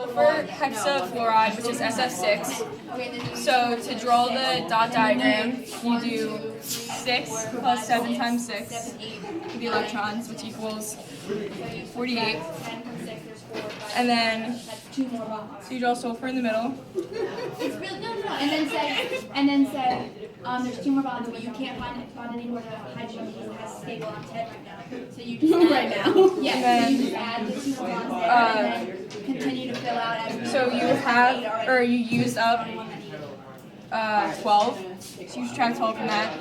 sulfur hexafluoride, which is SF6. So to draw the dot diagram, you do 6 plus 7 times 6, the electrons, which equals 48. And then so you draw sulfur in the middle. And then say, there's 2 more bonds, but you can't find any more hydrogen because it has stable on 10 right now. So you just add, right now. Yeah. So you just add the 2 more bonds there, and then continue to fill out as. So you have, or you used up 12. So you subtract 12 from that,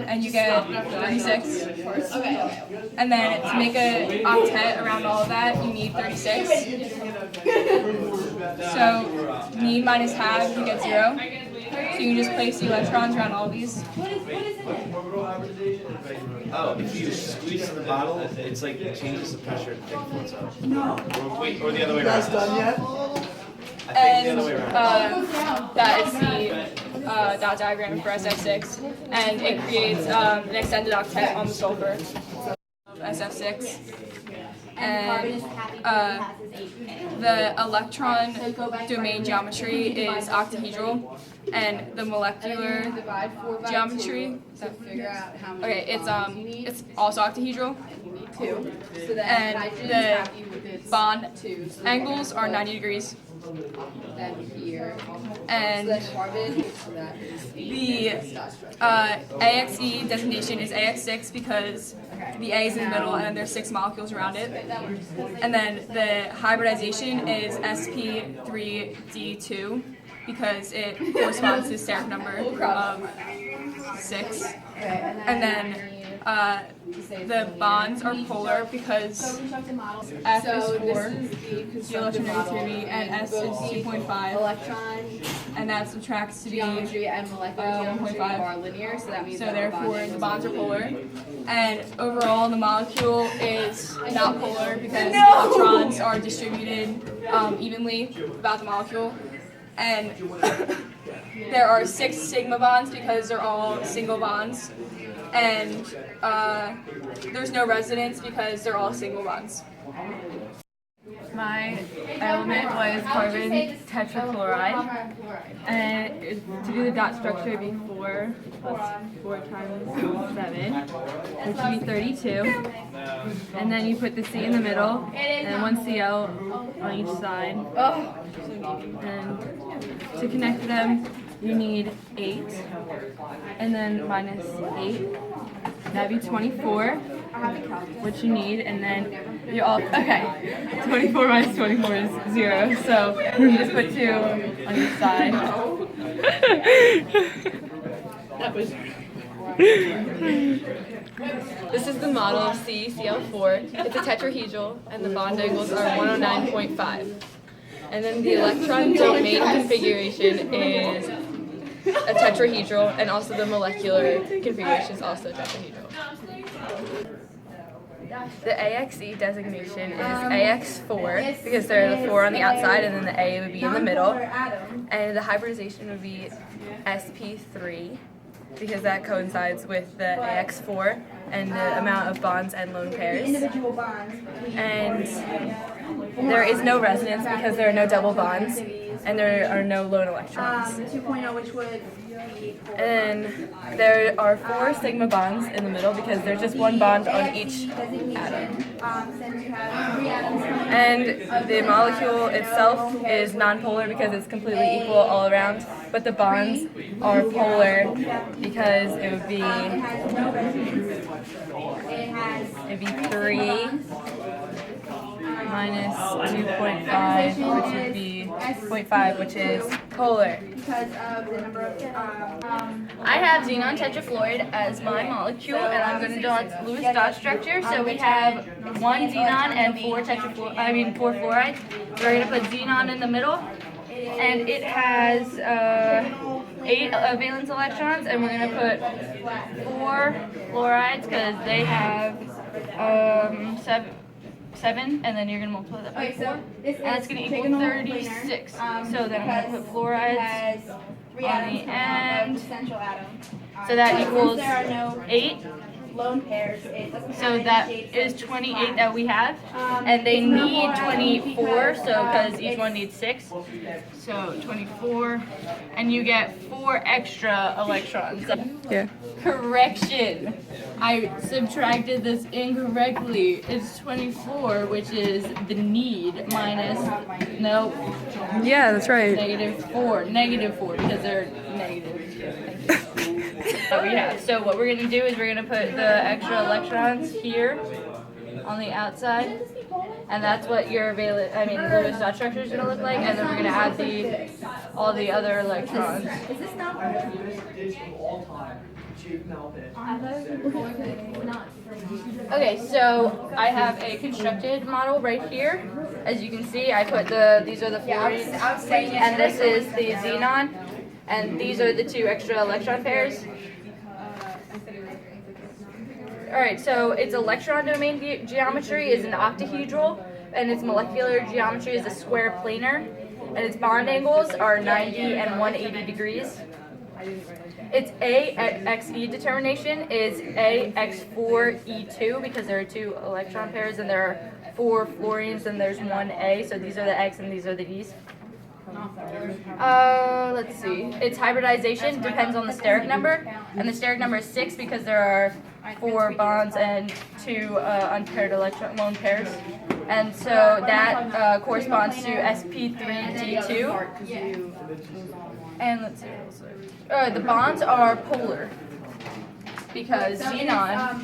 and you get 36. Okay. And then to make an octet around all of that, you need 36. So need minus half, you get 0. So you just place the electrons around all these. What is it? Oh, if you squeeze the bottle, it's like it changes the pressure and thing floats up. No. Or the other way around. Done yet? I think the other way around. That is the dot diagram for SF6, and it creates an extended octet on the sulfur of SF6. And the electron domain geometry is octahedral, and the molecular geometry. Okay, it's also octahedral. And the bond angles are 90 degrees. And the AXE designation is AX6 because the A is in the middle and then there's 6 molecules around it. And then the hybridization is sp3d2 because it corresponds to steric number of 6. And then the bonds are polar because F is 4, the electronegativity, and S is 2.5. And that subtracts to be Geometry and molecular geometry 1.5. are linear, so that means So that therefore the bonds are polar. And overall the molecule is not polar because the electrons are distributed evenly about the molecule. And there are 6 sigma bonds because they're all single bonds. And there's no resonance because they're all single bonds. My element was carbon tetrafluoride, and to do the dot structure it'd be 4 plus 4 times 7, which would be 32. And then you put the C in the middle, and 1 Cl on each side. And to connect them, you need 8, and then minus 8. That'd be 24, which you need, and then you're all, okay, 24 minus 24 is 0, so you just put 2 on each side. This is the model of CCl4. It's a tetrahedral, and the bond angles are 109.5. And then the electron domain configuration is a tetrahedral, and also the molecular configuration is also tetrahedral. The AXE designation is AX4 because there are the 4 on the outside and then the A would be in the middle. And the hybridization would be sp3 because that coincides with the AX4 and the amount of bonds and lone pairs. And there is no resonance because there are no double bonds and there are no lone electrons. 2.0, which would be. And there are 4 sigma bonds in the middle because there's just 1 bond on each atom. And the molecule itself is nonpolar because it's completely equal all around, but the bonds are polar because it would be 3 minus 2.5, which would be 0.5, which is polar. I have xenon tetrafluoride as my molecule, and I'm going to draw its Lewis dot structure. So we have 1 xenon and 4 fluorides. We're going to put xenon in the middle, and it has 8 valence electrons, and we're going to put 4 fluorides because they have 7, and then you're going to multiply that by 4, and it's going to equal 36. So then I'm going to put fluorides on the end, so that equals 8 lone pairs. It doesn't So have that any shapes, is it's just 28 flat. that we have, and they It's not need polarized 24, so because each it's- one needs 6. So 24, and you get 4 extra electrons. Yeah. Correction. I subtracted this incorrectly. It's 24, which is the need minus, no, Yeah, that's right. negative 4, because they're negative. That we have. So what we're gonna do is we're gonna put the extra electrons here on the outside, and that's what your Lewis dot structure is gonna look like. And then we're gonna add all the other electrons. Is this not? Okay, so I have a constructed model right here. As you can see, I put these are the fluorines, and this is the xenon, and these are the 2 extra electron pairs. Alright, so its electron domain geometry is an octahedral, and its molecular geometry is a square planar, and its bond angles are 90 and 180 degrees. Its AXE determination is AX4E2 because there are 2 electron pairs and there are 4 fluorines and there's 1 A, so these are the X and these are the E's. Let's see. Its hybridization depends on the steric number, and the steric number is 6 because there are 4 bonds and 2 unpaired lone pairs. And so that corresponds to sp3d2. And let's see what else. The bonds are polar because xenon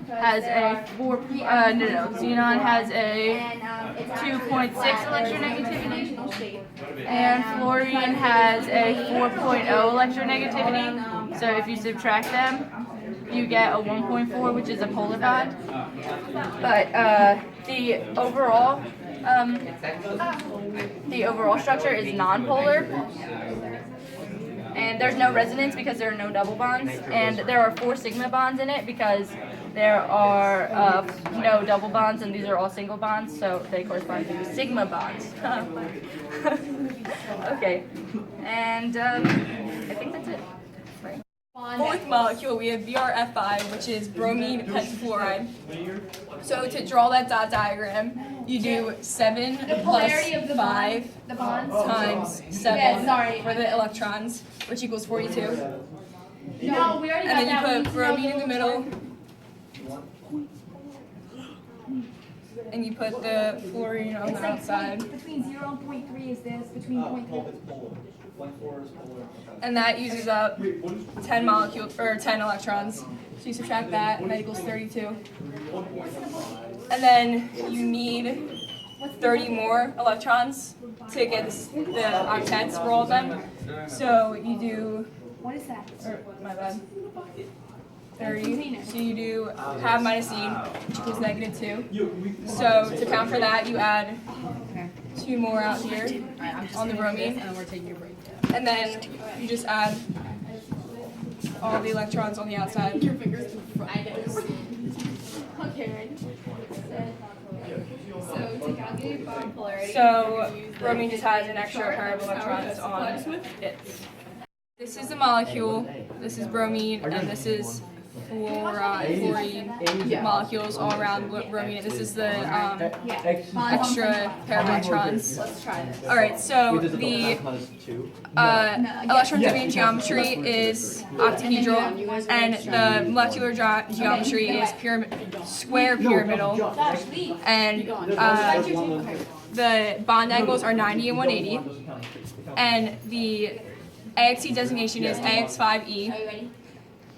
has a xenon has a 2.6 electronegativity, and fluorine has a 4.0 electronegativity. So if you subtract them, you get a 1.4, which is a polar bond. But the overall structure is nonpolar. And there's no resonance because there are no double bonds, and there are 4 sigma bonds in it because there are no double bonds, and these are all single bonds, so they correspond to sigma bonds. Okay, and I think that's it. Right. Fourth molecule, we have BRF5, which is bromine pentafluoride. So to draw that dot diagram, you do 7 plus 5 times 7 for the electrons, which equals 42. No, we already And then you got that. put bromine in the middle, and you put the fluorine on the outside. Between 0 and 0.3 is this, between 0.3. And that uses up 10 molecules or 10 electrons. So you subtract that, and that equals 32. And then you need 30 more electrons to get the octets for all of them. So you do. What is that? My bad. 30. So you do half minus E, which equals -2. So to count for that, you add 2 more out here on the bromine. And then you just add all the electrons on the outside. Your fingers So bromine just has an extra pair of electrons on it. This is the molecule, this is bromine, and this is fluorine molecules all around bromine. And this is the extra pair of electrons. Alright, so the electron domain geometry is octahedral, and the molecular geometry is square pyramidal, and the bond angles are 90 and 180, and the AXE designation is AX5E,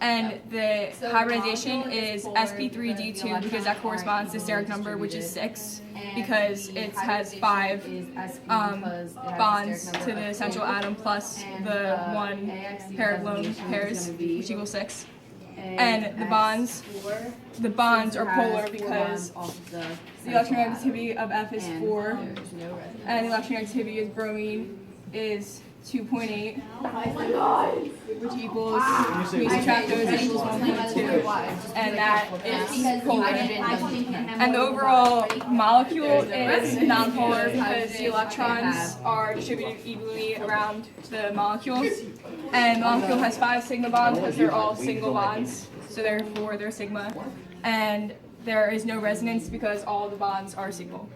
and the hybridization is sp3d2 because that corresponds to steric number, which is 6, because it has 5 bonds to the central atom plus the 1 pair of lone pairs, which equals 6. And the bonds are polar because the electronegativity of F is 4, and the electronegativity of bromine is 2.8, which equals, we subtract those, that equals 1.2, and that is polar. And the overall molecule is nonpolar because the electrons are distributed evenly around the molecule, and the molecule has 5 sigma bonds because they're all single bonds. so therefore they're sigma. And there is no resonance because all the bonds are signal.